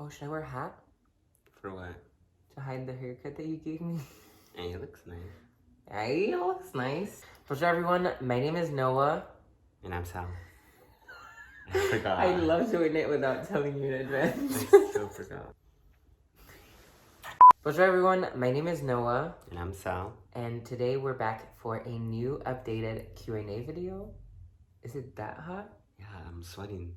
Oh, should I wear a hat? For what? To hide the haircut that you gave me? Hey, it looks nice. Hey, it looks nice. What's up, everyone? My name is Noah. And I'm Sal. I forgot. I love doing it without telling you in advance. I so forgot. What's up, everyone? My name is Noah. And I'm Sal. And today we're back for a new updated Q&A video. Is it that hot? Yeah, I'm sweating.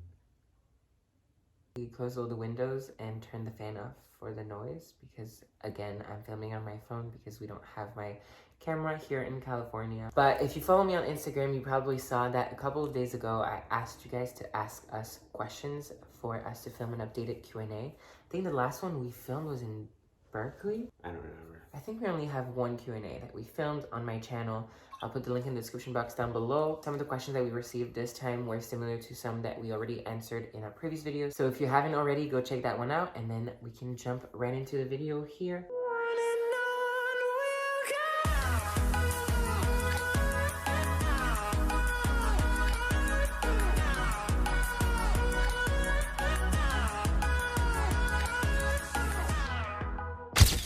We close all the windows and turn the fan off for the noise because, again, I'm filming on my phone because we don't have my camera here in California. But if you follow me on Instagram, you probably saw that a couple of days ago I asked you guys to ask us questions for us to film an updated Q&A. I think the last one we filmed was in Berkeley. I don't remember. I think we only have one Q&A that we filmed on my channel. I'll put the link in the description box down below. Some of the questions that we received this time were similar to some that we already answered in our previous videos. So if you haven't already, go check that one out and then we can jump right into the video here.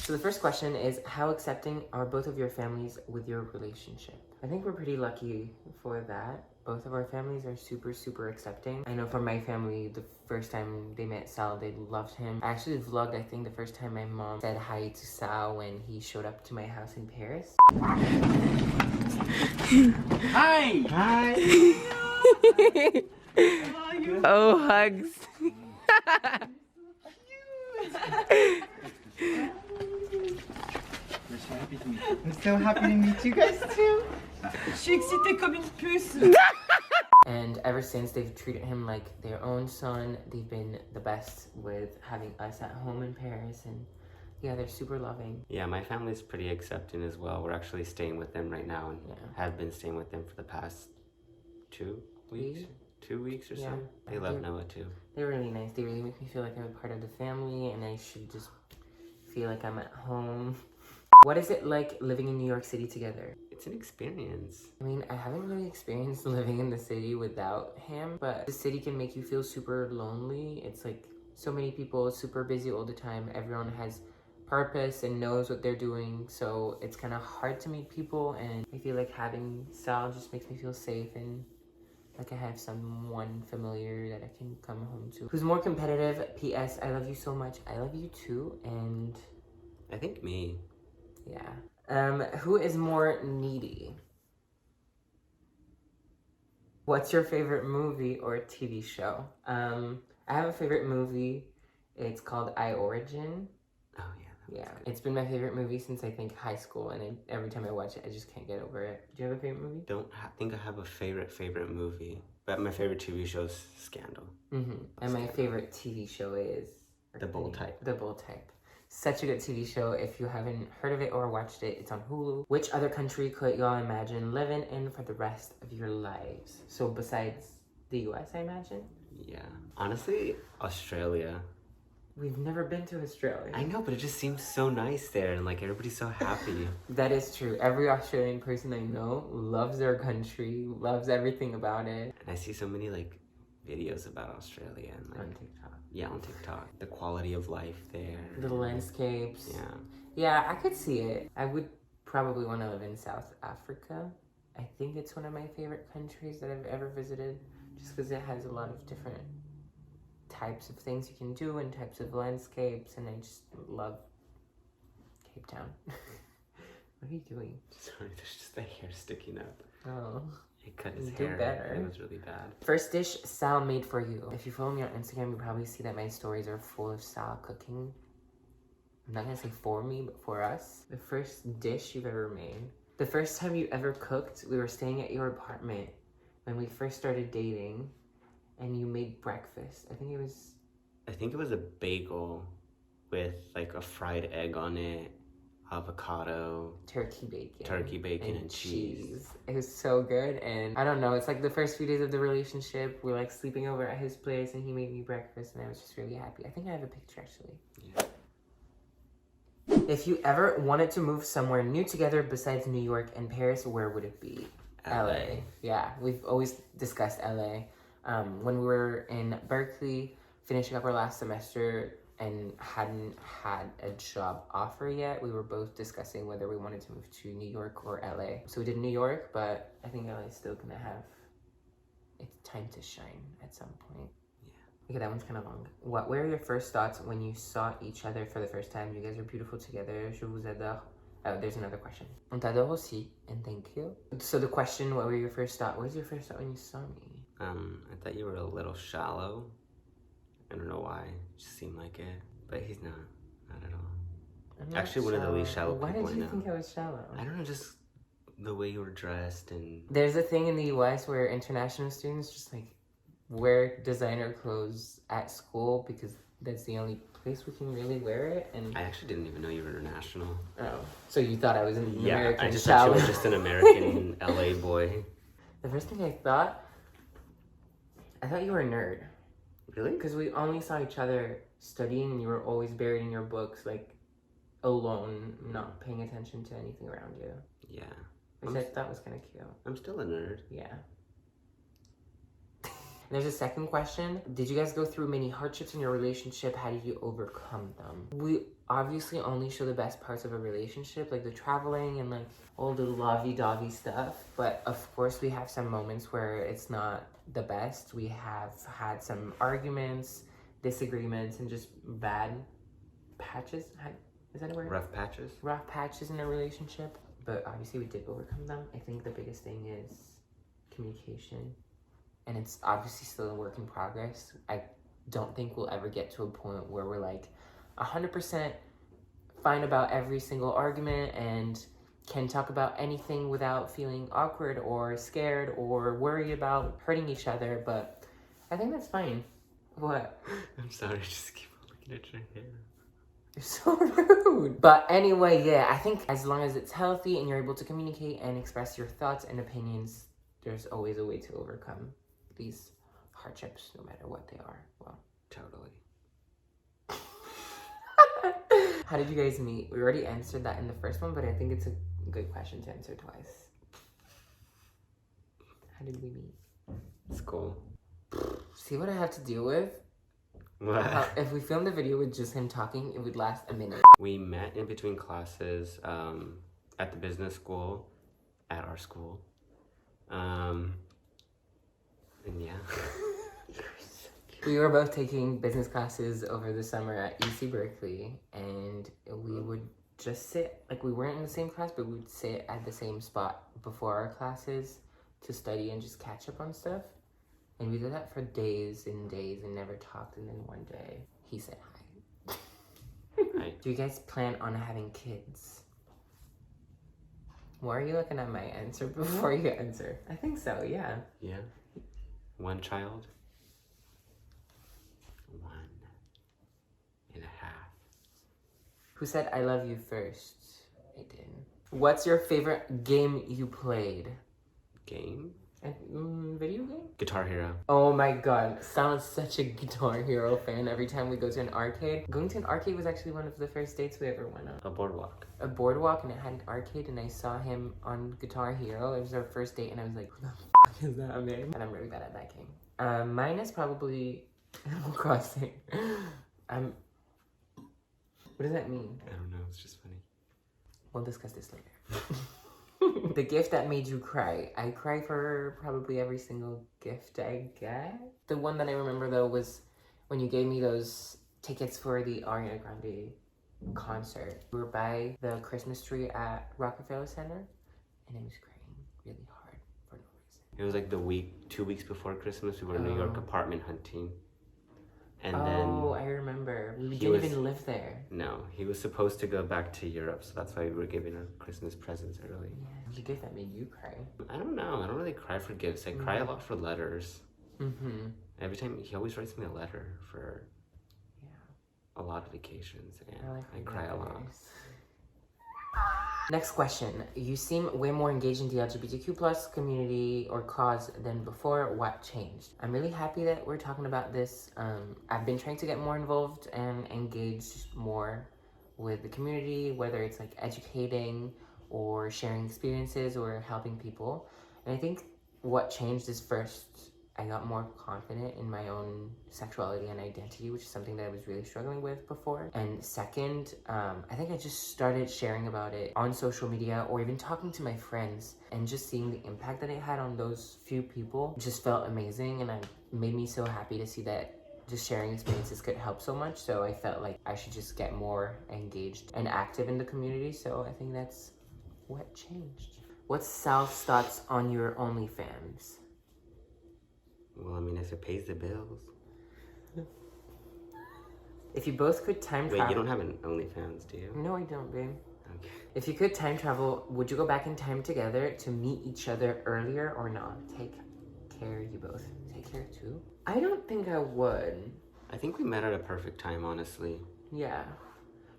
So the first question is, how accepting are both of your families with your relationship? I think we're pretty lucky for that. Both of our families are super accepting. I know for my family, the first time they met Sal, they loved him. I actually vlogged, I think, the first time my mom said hi to Sal when he showed up to my house in Paris. Hi! Hi! Oh, hugs. I'm so happy to meet you guys too. Je suis excitée comme une puce. And ever since, they've treated him like their own son. They've been the best with having us at home in Paris, and yeah, they're super loving. Yeah, my family's pretty accepting as well. We're actually staying with them right now and have been staying with them for the past 2 weeks. 2 weeks or so. They love Noah too. They're really nice. They really make me feel like I'm a part of the family and I should just feel like I'm at home. What is it like living in New York City together? It's an experience. I mean, I haven't really experienced living in the city without him, but the city can make you feel super lonely. It's like so many people, super busy all the time. Everyone has purpose and knows what they're doing, so it's kind of hard to meet people, and I feel like having Sal just makes me feel safe and like I have someone familiar that I can come home to. Who's more competitive? P.S. I love you so much. I love you too, and I think me. yeah. Who is more needy? What's your favorite movie or TV show? I have a favorite movie. It's called I Origin. Oh yeah. Yeah, it's been my favorite movie since I think high school, and every time I watch it, I just can't get over it. Do you have a favorite movie? Don't think I have a favorite movie, but my favorite TV show is Scandal. And my favorite TV show is The Bold Type. The Bold Type. Such a good TV show. If you haven't heard of it or watched it, it's on Hulu. Which other country could y'all imagine living in for the rest of your lives? So besides the US, I imagine? Yeah. Honestly, Australia. We've never been to Australia. I know, but it just seems so nice there and like everybody's so happy. That is true. Every Australian person I know loves their country, loves everything about it. And I see so many like videos about Australia and like On TikTok. Yeah, on TikTok. The quality of life there. The landscapes. Yeah. Yeah, I could see it. I would probably want to live in South Africa. I think it's one of my favorite countries that I've ever visited, just because it has a lot of different types of things you can do and types of landscapes, and I just love Cape Town. What are you doing? Sorry, there's just the hair sticking up. Oh. He cut his Do hair. better. It was really bad. First dish Sal made for you. If you follow me on Instagram, you probably see that my stories are full of Sal cooking. I'm not gonna say for me, but for us. The first dish you've ever made. The first time you ever cooked, we were staying at your apartment when we first started dating, and you made breakfast. I think it was a bagel with like a fried egg on it, avocado, turkey bacon and cheese. It was so good, and I don't know, it's like the first few days of the relationship, we're like sleeping over at his place and he made me breakfast and I was just really happy. I think I have a picture actually. Yeah. If you ever wanted to move somewhere new together besides New York and Paris, where would it be? LA. Yeah, we've always discussed LA. When we were in Berkeley finishing up our last semester, and hadn't had a job offer yet. We were both discussing whether we wanted to move to New York or LA. So we did New York, but I think LA is still gonna have its time to shine at some point. Okay, that one's kind of long. What were your first thoughts when you saw each other for the first time? You guys are beautiful together. Je vous adore. Oh, there's another question. On t'adore aussi, and thank you. So the question, what were your first thoughts? What was your first thought when you saw me? I thought you were a little shallow. I don't know why. It just seemed like it. But he's not. Not at all. Actually, one of the least shallow people I know. Why did you think I was shallow? I don't know, just the way you were dressed and... There's a thing in the US where international students just like wear designer clothes at school because that's the only place we can really wear it. And I actually didn't even know you were international. Oh, so you thought I was an American? Yeah, I just thought you were just an American LA boy. The first thing I thought you were a nerd. Really? Because we only saw each other studying, and you were always buried in your books, like alone, not paying attention to anything around you. Yeah. Which I thought was kind of cute. I'm still a nerd. Yeah. There's a second question. Did you guys go through many hardships in your relationship? How did you overcome them? We obviously only show the best parts of a relationship, like the traveling and like all the lovey-dovey stuff. But of course we have some moments where it's not the best. We have had some arguments, disagreements, and just bad patches. Is that a word? Rough patches? Rough patches in a relationship. But obviously we did overcome them. I think the biggest thing is communication. And it's obviously still a work in progress. I don't think we'll ever get to a point where we're like 100% fine about every single argument and can talk about anything without feeling awkward or scared or worried about hurting each other. But I think that's fine. What? I'm sorry, I just keep looking at your hair. You're so rude. But anyway, yeah, I think as long as it's healthy and you're able to communicate and express your thoughts and opinions, there's always a way to overcome these hardships, no matter what they are. Well, totally. How did you guys meet? We already answered that in the first one, but I think it's a good question to answer twice. How did we meet? School. See what I have to deal with? What? If we filmed a video with just him talking, it would last a minute. We met in between classes at the business school, at our school. And yeah. We were both taking business classes over the summer at UC Berkeley, and we would just sit, like we weren't in the same class, but we would sit at the same spot before our classes to study and just catch up on stuff. And we did that for days and days and never talked, and then one day he said hi. Hi. Do you guys plan on having kids? Why are you looking at my answer before you answer? I think so, yeah. Yeah. One child. 1.5. Who said I love you first? I did. What's your favorite game you played? Game? Video game? Guitar Hero. Oh my god, sounds such a Guitar Hero fan every time we go to an arcade. Going to an arcade was actually one of the first dates we ever went on. A boardwalk. A boardwalk, and it had an arcade, and I saw him on Guitar Hero. It was our first date, and I was like, who the f is that, man? And I'm really bad at that game. Mine is probably Animal Crossing. What does that mean? I don't know, it's just funny. We'll discuss this later. The gift that made you cry. I cry for probably every single gift I get. The one that I remember though was when you gave me those tickets for the Ariana Grande concert. We were by the Christmas tree at Rockefeller Center, and I was crying really hard for no reason. It was like 2 weeks before Christmas. We were in New York apartment hunting. And then I remember. We didn't even live there. No, he was supposed to go back to Europe, so that's why we were giving our Christmas presents early. Yeah, the gift that made you cry. I don't know. I don't really cry for gifts. I cry a lot for letters. Mm-hmm. Every time, he always writes me a letter for a lot of occasions, and I cry a lot. Next question. You seem way more engaged in the LGBTQ plus community or cause than before. What changed? I'm really happy that we're talking about this. I've been trying to get more involved and engaged more with the community, whether it's like educating or sharing experiences or helping people. And I think what changed is first I got more confident in my own sexuality and identity, which is something that I was really struggling with before. And second, I think I just started sharing about it on social media or even talking to my friends, and just seeing the impact that it had on those few people just felt amazing, and it made me so happy to see that just sharing experiences could help so much. So I felt like I should just get more engaged and active in the community. So I think that's what changed. What's Sal's thoughts on your OnlyFans? Well, I mean, if it pays the bills. If you both could time travel... Wait, you don't have an OnlyFans, do you? No, I don't, babe. Okay. If you could time travel, would you go back in time together to meet each other earlier or not? Take care, you both. Take care, too? I don't think I would. I think we met at a perfect time, honestly. Yeah.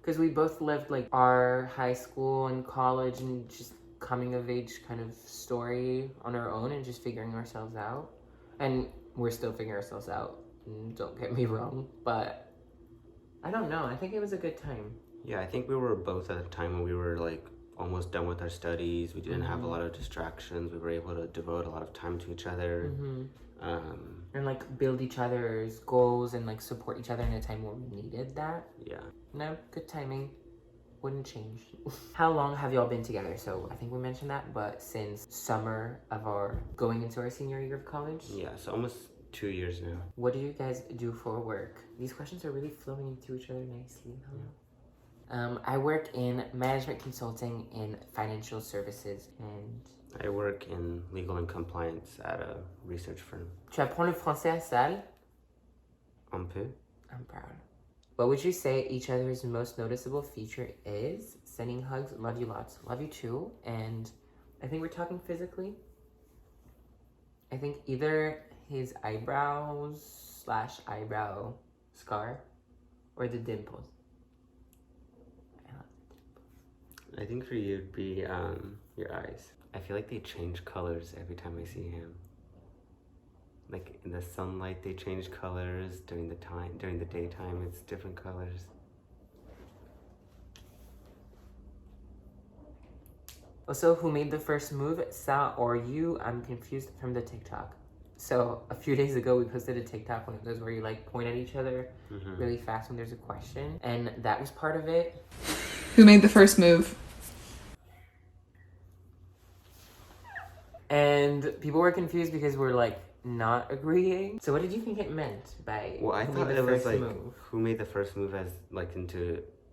Because we both lived, like, our high school and college and just coming of age kind of story on our own and just figuring ourselves out. And we're still figuring ourselves out, don't get me wrong, but I don't know. I think it was a good time. Yeah, I think we were both at a time when we were like almost done with our studies. We didn't have a lot of distractions. We were able to devote a lot of time to each other. And like build each other's goals and like support each other in a time where we needed that. Yeah. No, good timing. Wouldn't change. How long have y'all been together? So I think we mentioned that, but since summer of our going into our senior year of college. Yeah, so almost 2 years now. What do you guys do for work? These questions are really flowing into each other nicely. I work in management consulting in financial services, and I work in legal and compliance at a research firm. Tu apprends le français à Sal? Un peu. I'm proud. What would you say each other's most noticeable feature is? Sending hugs, love you lots, love you too. And I think we're talking physically. I think either his eyebrows / eyebrow scar or the dimples. I love the dimples. I think for you it'd be your eyes. I feel like they change colors every time I see him. Like in the sunlight, they change colors. During the daytime, it's different colors. Also, who made the first move, Sal or you? I'm confused from the TikTok. So a few days ago, we posted a TikTok, one of those where you like point at each other really fast when there's a question, and that was part of it. Who made the first move? And people were confused because we're like not agreeing. So what did you think it meant by Well, I who thought made it the was first like move? who made the first move as like in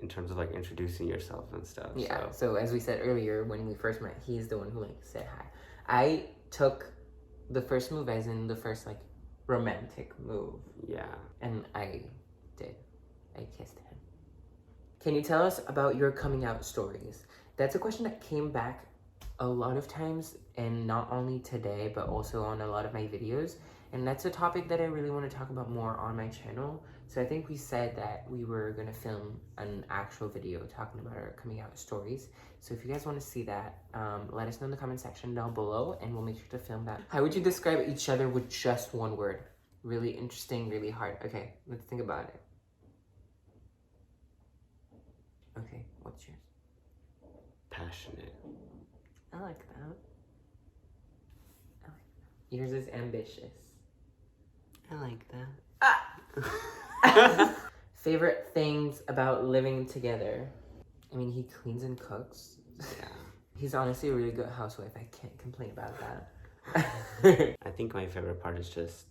terms of like introducing yourself and stuff. Yeah. So as we said earlier, when we first met, he's the one who like said hi. I took the first move as in the first like romantic move. Yeah. And I did. I kissed him. Can you tell us about your coming out stories? That's a question that came back a lot of times, and not only today, but also on a lot of my videos. And that's a topic that I really want to talk about more on my channel. So I think we said that we were going to film an actual video talking about our coming out stories. So if you guys want to see that, let us know in the comment section down below, and we'll make sure to film that. How would you describe each other with just one word? Really interesting, really hard. Okay, let's think about it. Okay, what's yours? Passionate. I like that. Yours is ambitious. I like that. Favorite things about living together? I mean, he cleans and cooks. Yeah. He's honestly a really good housewife. I can't complain about that. I think my favorite part is just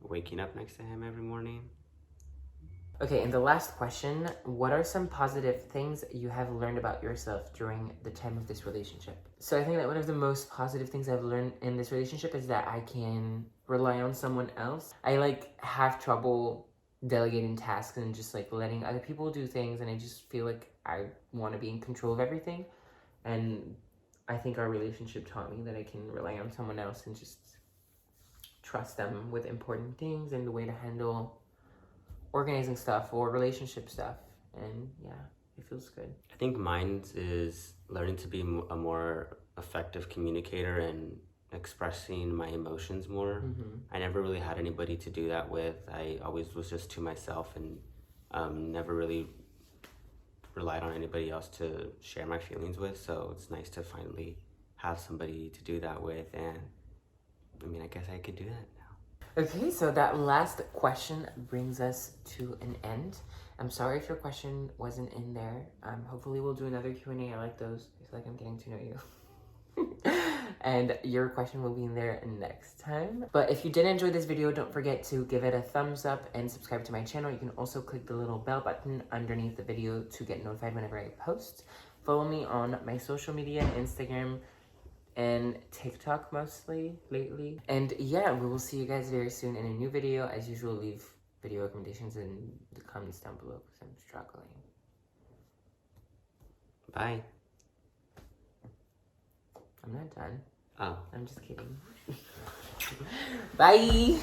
waking up next to him every morning. Okay, and the last question, what are some positive things you have learned about yourself during the time of this relationship? So I think that one of the most positive things I've learned in this relationship is that I can rely on someone else. I like have trouble delegating tasks and just like letting other people do things, and I just feel like I want to be in control of everything. And I think our relationship taught me that I can rely on someone else and just trust them with important things and the way to handle organizing stuff or relationship stuff. And yeah, it feels good. I think mine is learning to be a more effective communicator and expressing my emotions more. I never really had anybody to do that with. I always was just to myself and never really relied on anybody else to share my feelings with. So it's nice to finally have somebody to do that with, and I mean, I guess I could do that now. Okay, so that last question brings us to an end. I'm sorry if your question wasn't in there. Hopefully we'll do another Q&A. I like those. I feel like I'm getting to know you. And your question will be in there next time. But if you did enjoy this video, don't forget to give it a thumbs up and subscribe to my channel. You can also click the little bell button underneath the video to get notified whenever I post. Follow me on my social media, Instagram, and TikTok mostly lately. And yeah, we will see you guys very soon in a new video. As usual, leave video recommendations in the comments down below because I'm struggling. Bye. I'm not done. Oh. I'm just kidding. Bye!